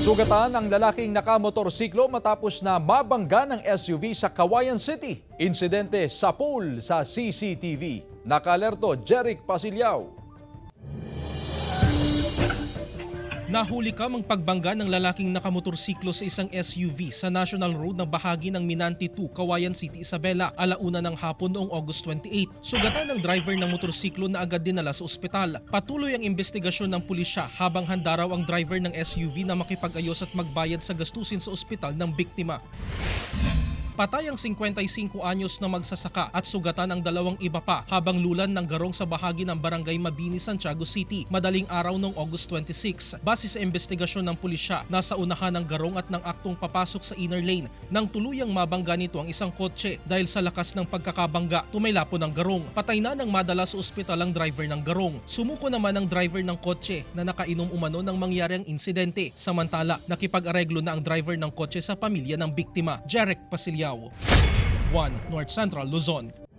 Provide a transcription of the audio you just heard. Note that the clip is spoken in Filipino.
Sugatan ang lalaking nakamotorsiklo matapos na mabangga ng SUV sa Cauayan City. Insidente sa pool sa CCTV. Naka-alerto Jeric Pasilyao. Nahuli kamang pagbangga ng lalaking nakamotorsiklo sa isang SUV sa National Road ng bahagi ng Minante 2, Cauayan City, Isabela, alauna ng hapon noong August 28. Sugatan ng driver ng motorsiklo na agad dinala sa ospital. Patuloy ang investigasyon ng pulisya habang handa raw ang driver ng SUV na makipag-ayos at magbayad sa gastusin sa ospital ng biktima. Patay ang 55 anyos na magsasaka at sugatan ang dalawang iba pa habang lulan ng garong sa bahagi ng Barangay Mabini, Santiago City, madaling araw noong August 26. Base sa investigasyon ng pulisya, nasa unahan ng garong at ng aktong papasok sa inner lane nang tuluyang mabangga nito ang isang kotse dahil sa lakas ng pagkakabangga, tumaylapon ang garong. Patay na nang madala sa ospital ang driver ng garong. Sumuko naman ang driver ng kotse na nakainom umano ng mangyaring insidente. Samantala, nakipag-areglo na ang driver ng kotse sa pamilya ng biktima. Jeric Pasilyao, 1 North Central Luzon.